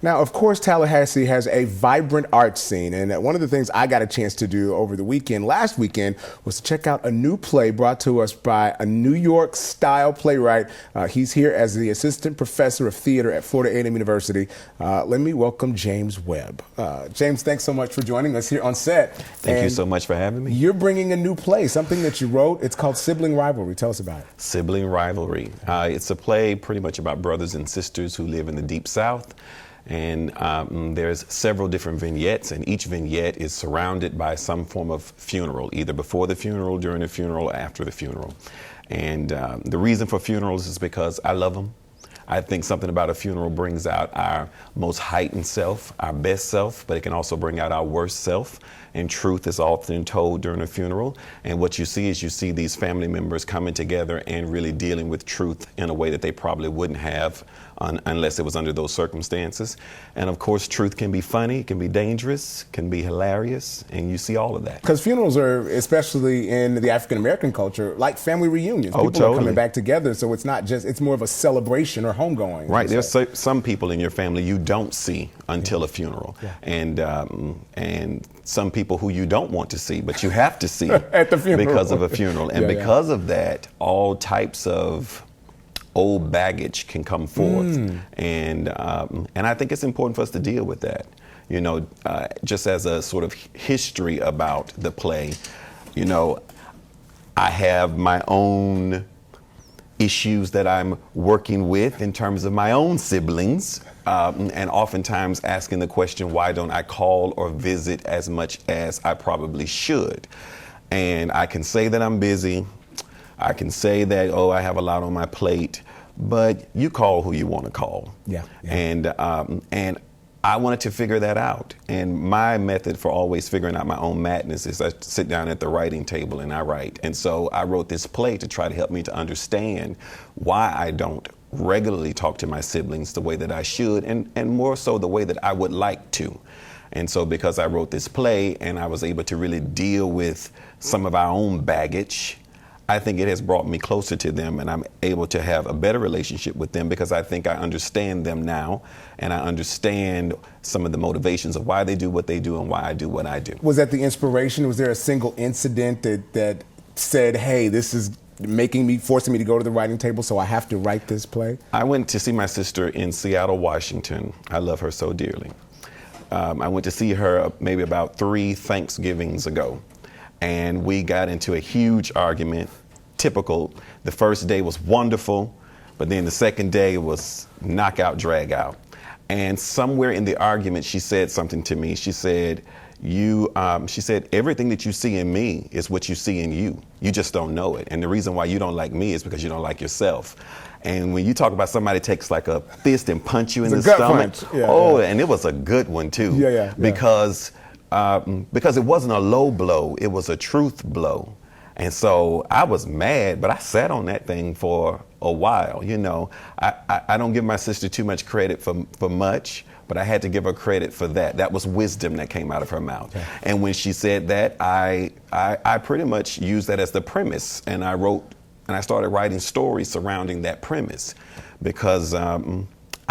Now, of course, Tallahassee has a vibrant art scene, and one of the things I got a chance to do over the weekend, last weekend, was to check out a new play brought to us by a New York-style playwright. He's here as the assistant professor of theater at Florida A&M University. Let me welcome James Webb. James, thanks so much for joining us here on set. Thank you so much for having me. You're bringing a new play, something that you wrote. It's called Sibling Rivalry. Tell us about it. Sibling Rivalry. It's a play pretty much about brothers and sisters who live in the Deep South. And there's several different vignettes, and each vignette is surrounded by some form of funeral, either before the funeral, during the funeral, or after the funeral. And the reason for funerals is because I love them. I think something about a funeral brings out our most heightened self, our best self, but it can also bring out our worst self. And truth is often told during a funeral. And what you see is you see these family members coming together and really dealing with truth in a way that they probably wouldn't have unless it was under those circumstances. And of course, truth can be funny, can be dangerous, can be hilarious, and you see all of that. Because funerals are, especially in the African-American culture, like family reunions. Oh, People totally. are coming back together, so it's not just, it's more of a celebration or homegoing. Right, there's some people in your family you don't see until a funeral. Yeah. And some people who you don't want to see, but you have to see at the funeral because of a funeral. And Yeah. because of that, all types of old baggage can come forth. And I think it's important for us to deal with that. You know, just as a sort of history about the play, you know, I have my own issues that I'm working with in terms of my own siblings, and oftentimes asking the question, why don't I call or visit as much as I probably should? And I can say that I'm busy. I can say that, oh, I have a lot on my plate, but you call who you want to call. Yeah. And I wanted to figure that out. And my method for always figuring out my own madness is I sit down at the writing table and I write. And so I wrote this play to try to help me to understand why I don't regularly talk to my siblings the way that I should, and more so the way that I would like to. And so because I wrote this play and I was able to really deal with some of our own baggage, I think it has brought me closer to them, and I'm able to have a better relationship with them because I think I understand them now, and I understand some of the motivations of why they do what they do and why I do what I do. Was that the inspiration? Was there a single incident that said, hey, this is forcing me to go to the writing table, so I have to write this play? I went to see my sister in Seattle, Washington. I love her so dearly. I went to see her maybe about 3 Thanksgivings ago. And we got into a huge argument, typical. The first day was wonderful, but then the second day was knockout, drag out. And somewhere in the argument, she said something to me. She said, she said, everything that you see in me is what you see in you. You just don't know it. And the reason why you don't like me is because you don't like yourself. And when you talk about somebody takes like a fist and punch you in the stomach, and it was a good one too. Yeah. Because it wasn't a low blow, it was a truth blow. And so I was mad, but I sat on that thing for a while. You know, I don't give my sister too much credit for much, but I had to give her credit for that. That was wisdom that came out of her mouth. Okay. And when she said that, I pretty much used that as the premise, and I started writing stories surrounding that premise, because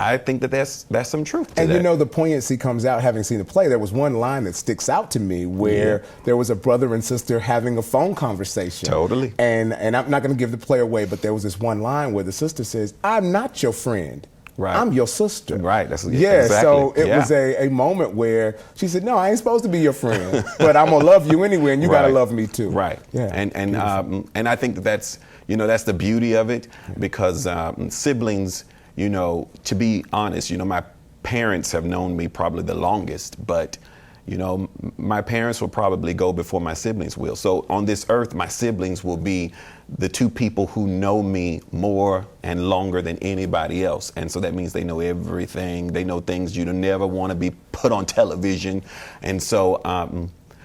I think that there's some truth to that. And you know, the poignancy comes out having seen the play. There was one line that sticks out to me where there was a brother and sister having a phone conversation. Totally. And I'm not going to give the play away, but there was this one line where the sister says, I'm not your friend. Right. I'm your sister. Right. That's exactly. So it was a moment where she said, no, I ain't supposed to be your friend, but I'm going to love you anyway, and you got to love me too. Right. Yeah. And I think that's the beauty of it, because siblings, you know, to be honest, you know, my parents have known me probably the longest, but, you know, my parents will probably go before my siblings will. So on this earth, my siblings will be the 2 people who know me more and longer than anybody else. And so that means they know everything. They know things you'd never want to be put on television. And so,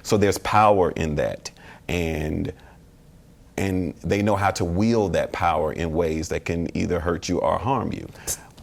so there's power in that. And they know how to wield that power in ways that can either hurt you or harm you.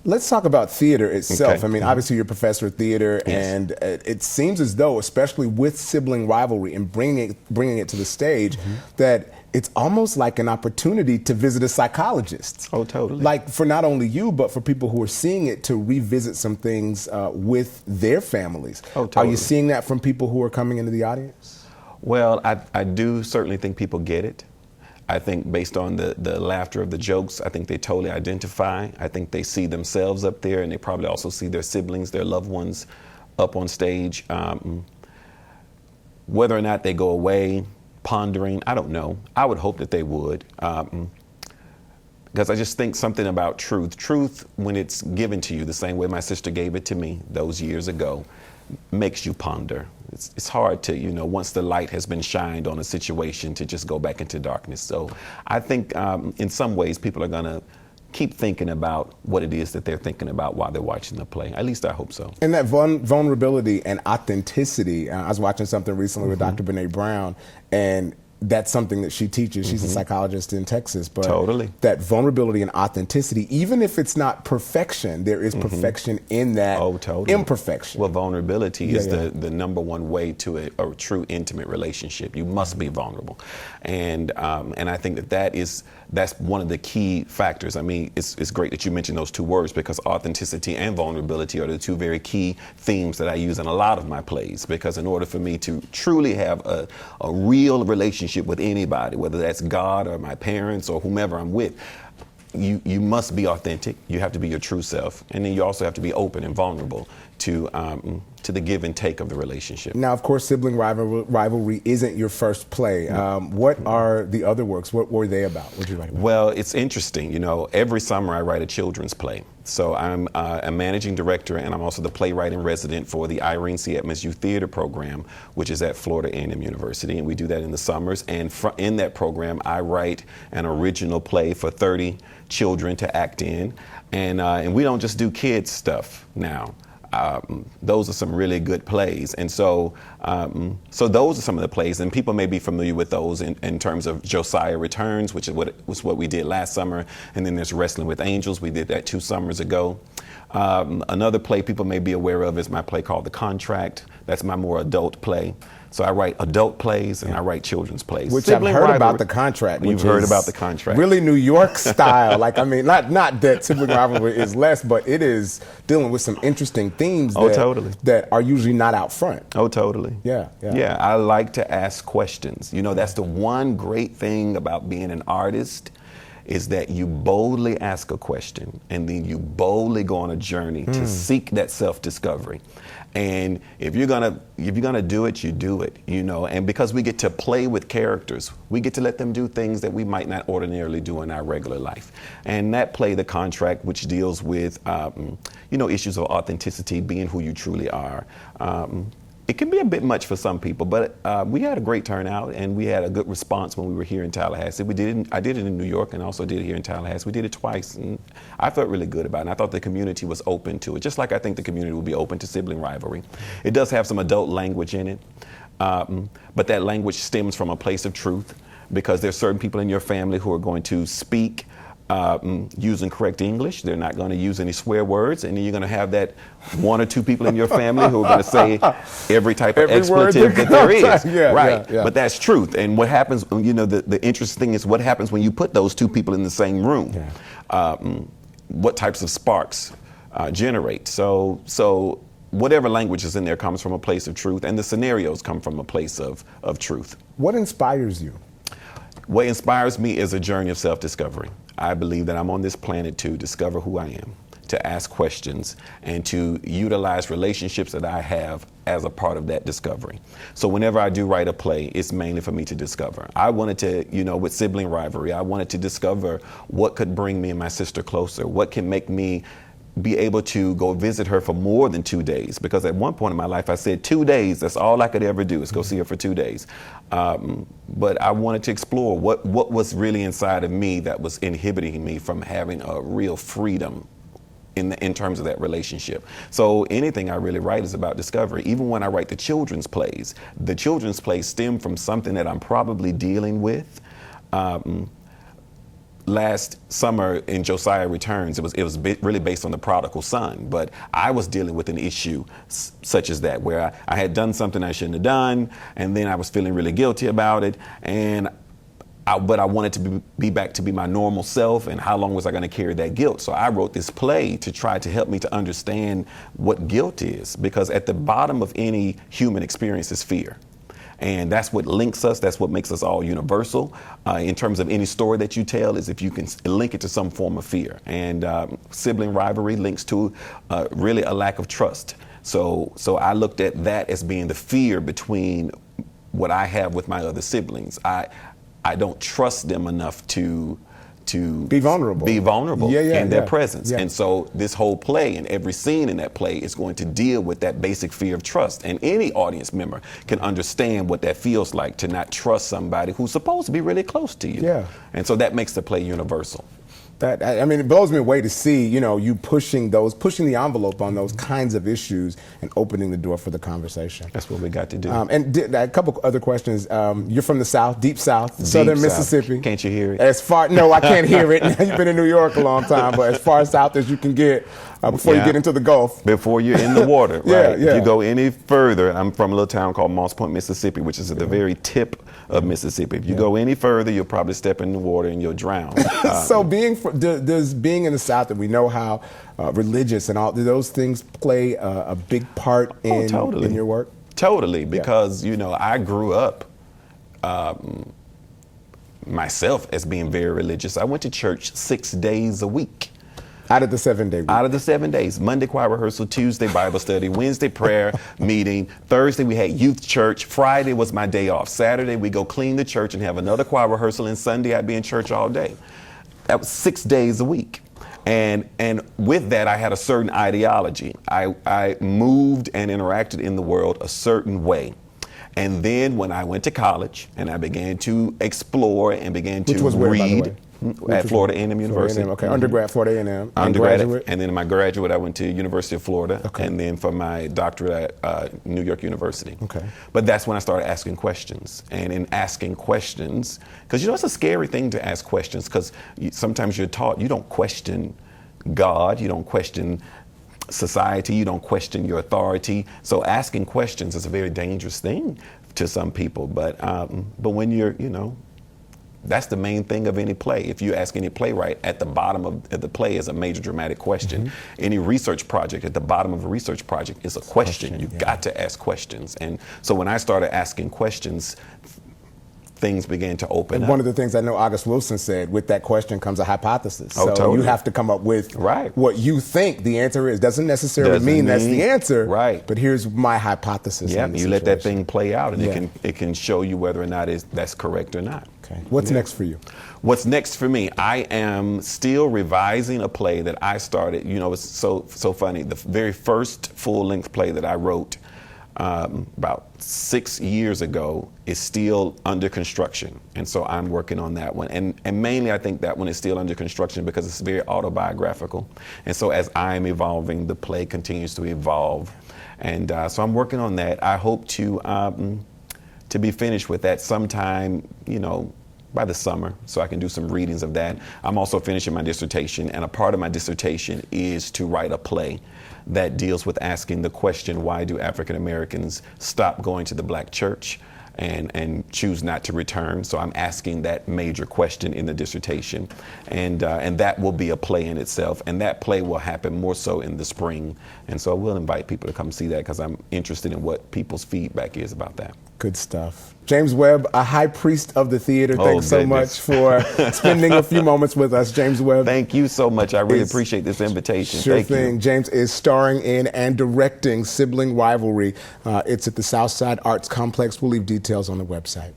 Let's talk about theater itself. Okay. I mean, obviously you're a professor of theater, and it seems as though, especially with Sibling Rivalry and bringing it to the stage, that it's almost like an opportunity to visit a psychologist. Oh, totally. Like for not only you, but for people who are seeing it to revisit some things with their families. Oh, totally. Are you seeing that from people who are coming into the audience? Well, I do certainly think people get it. I think based on the laughter of the jokes, I think they totally identify. I think they see themselves up there, and they probably also see their siblings, their loved ones up on stage. Whether or not they go away pondering, I don't know. I would hope that they would. Because I just think something about truth. Truth, when it's given to you the same way my sister gave it to me those years ago, makes you ponder. It's hard to, once the light has been shined on a situation, to just go back into darkness. So I think in some ways people are going to keep thinking about what it is that they're thinking about while they're watching the play. At least I hope so. And that vulnerability and authenticity. I was watching something recently with Dr. Brene Brown, and that's something that she teaches. She's a psychologist in Texas. But totally. That vulnerability and authenticity, even if it's not perfection, there is perfection in that imperfection. Well, vulnerability is the number one way to a true intimate relationship. You must be vulnerable. And I think that's one of the key factors. I mean, it's great that you mentioned those two words, because authenticity and vulnerability are the two very key themes that I use in a lot of my plays. Because in order for me to truly have a real relationship with anybody, whether that's God or my parents or whomever I'm with, you must be authentic. You have to be your true self, and then you also have to be open and vulnerable to the give and take of the relationship. Now, of course, Sibling Rivalry isn't your first play. What are the other works? What were they about? What did you write about? Well, it's interesting. Every summer I write a children's play. So I'm a managing director, and I'm also the playwright in resident for the Irene C. Edmonds Youth Theater Program, which is at Florida A&M University, and we do that in the summers. And in that program, I write an original play for 30 children to act in, and we don't just do kids stuff now. Those are some really good plays, and so those are some of the plays, and people may be familiar with those in terms of Josiah Returns, which was what we did last summer, and then there's Wrestling with Angels. We did that 2 summers ago. Another play people may be aware of is my play called The Contract. That's my more adult play. So I write adult plays and I write children's plays. Which I've heard about The Contract. You've heard about The Contract. Really New York style. Like, I mean, not that Sibling Rivalry is less, but it is dealing with some interesting themes that are usually not out front. Oh, totally. Yeah. Yeah, I like to ask questions. That's the one great thing about being an artist, is that you boldly ask a question, and then you boldly go on a journey to seek that self-discovery. And if you're gonna do it, you do it, And because we get to play with characters, we get to let them do things that we might not ordinarily do in our regular life. And that play, The Contract, which deals with issues of authenticity, being who you truly are. It can be a bit much for some people, but we had a great turnout, and we had a good response when we were here in Tallahassee. I did it in New York and also did it here in Tallahassee. We did it twice, and I felt really good about it. And I thought the community was open to it, just like I think the community will be open to Sibling Rivalry. It does have some adult language in it, but that language stems from a place of truth, because there's certain people in your family who are going to speak using correct English. They're not going to use any swear words, and then you're going to have that 1 or 2 people in your family who are going to say every type of expletive that there is. Right. But that's truth. And what happens, the interesting thing is what happens when you put those 2 people in the same room. What types of sparks generate. So whatever language is in there comes from a place of truth, and the scenarios come from a place of truth. What inspires you? What inspires me is a journey of self-discovery. I believe that I'm on this planet to discover who I am, to ask questions, and to utilize relationships that I have as a part of that discovery. So whenever I do write a play, it's mainly for me to discover. I wanted to, with Sibling Rivalry, I wanted to discover what could bring me and my sister closer, what can make me be able to go visit her for more than 2 days, because at one point in my life I said 2 days, that's all I could ever do, is go see her for 2 days. But I wanted to explore what was really inside of me that was inhibiting me from having a real freedom in terms of that relationship. So anything I really write is about discovery. Even when I write the children's plays stem from something that I'm probably dealing with. Last summer in Josiah Returns, it was really based on the prodigal son, but I was dealing with an issue such as that, where I had done something I shouldn't have done, and then I was feeling really guilty about it, and but I wanted to be back to be my normal self, and how long was I going to carry that guilt? So I wrote this play to try to help me to understand what guilt is, because at the bottom of any human experience is fear. And that's what links us. That's what makes us all universal. In terms of any story that you tell, is if you can link it to some form of fear. And sibling rivalry links to really a lack of trust. So I looked at that as being the fear between what I have with my other siblings. I don't trust them enough to be vulnerable in their presence. And so this whole play and every scene in that play is going to deal with that basic fear of trust. And any audience member can understand what that feels like, to not trust somebody who's supposed to be really close to you. Yeah. And so that makes the play universal. I mean, it blows me away to see, you pushing the envelope on those kinds of issues and opening the door for the conversation. That's what we got to do. And a couple other questions. You're from the South, deep South, southern Mississippi. Can't you hear it? No, I can't hear it. You've been in New York a long time, but as far south as you can get before you get into the Gulf. Before you're in the water, right? Yeah. If you go any further, I'm from a little town called Moss Point, Mississippi, which is at the very tip of Mississippi. If you go any further, you'll probably step in the water and you'll drown. So does being in the South, and we know how religious and all, do those things play a big part in your work? Totally, because I grew up myself as being very religious. I went to church 6 days a week. Out of the 7 day week. Out of the 7 days. Monday choir rehearsal, Tuesday Bible study, Wednesday prayer meeting, Thursday we had youth church, Friday was my day off. Saturday we go clean the church and have another choir rehearsal, and Sunday I'd be in church all day. That was 6 days a week. And with that, I had a certain ideology. I moved and interacted in the world a certain way. And then when I went to college and I began to explore and began to read at Florida A&M University. Okay, undergrad, Florida A&M. Undergraduate. And then in my graduate, I went to University of Florida. Okay. And then for my doctorate at New York University. Okay. But that's when I started asking questions. And in asking questions, because it's a scary thing to ask questions, because sometimes you're taught you don't question God, you don't question society, you don't question your authority. So asking questions is a very dangerous thing to some people. But when you're, that's the main thing of any play. If you ask any playwright, at the bottom of the play is a major dramatic question. Mm-hmm. Any research project, at the bottom of a research project is a question. You've got to ask questions. And so when I started asking questions, things began to open up. One of the things I know August Wilson said, with that question comes a hypothesis. Oh, so totally. You have to come up with what you think the answer is. Doesn't necessarily mean that's the answer. Right. But here's my hypothesis. Yeah, you let that thing play out, and it can show you whether or not that's correct or not. Okay. What's next for you? What's next for me? I am still revising a play that I started. It's so funny. The very first full-length play that I wrote about 6 years ago is still under construction. And so I'm working on that one. And mainly I think that one is still under construction because it's very autobiographical. And so as I'm evolving, the play continues to evolve. And so I'm working on that. I hope to be finished with that sometime, by the summer, so I can do some readings of that. I'm also finishing my dissertation, and a part of my dissertation is to write a play that deals with asking the question, why do African Americans stop going to the black church and choose not to return? So I'm asking that major question in the dissertation, and that will be a play in itself, and that play will happen more so in the spring. And so I will invite people to come see that, because I'm interested in what people's feedback is about that. Good stuff. James Webb, a high priest of the theater. Thanks so much for spending a few moments with us, James Webb. Thank you so much. I really appreciate this invitation. Sure thing. James is starring in and directing Sibling Rivalry. It's at the Southside Arts Complex. We'll leave details on the website.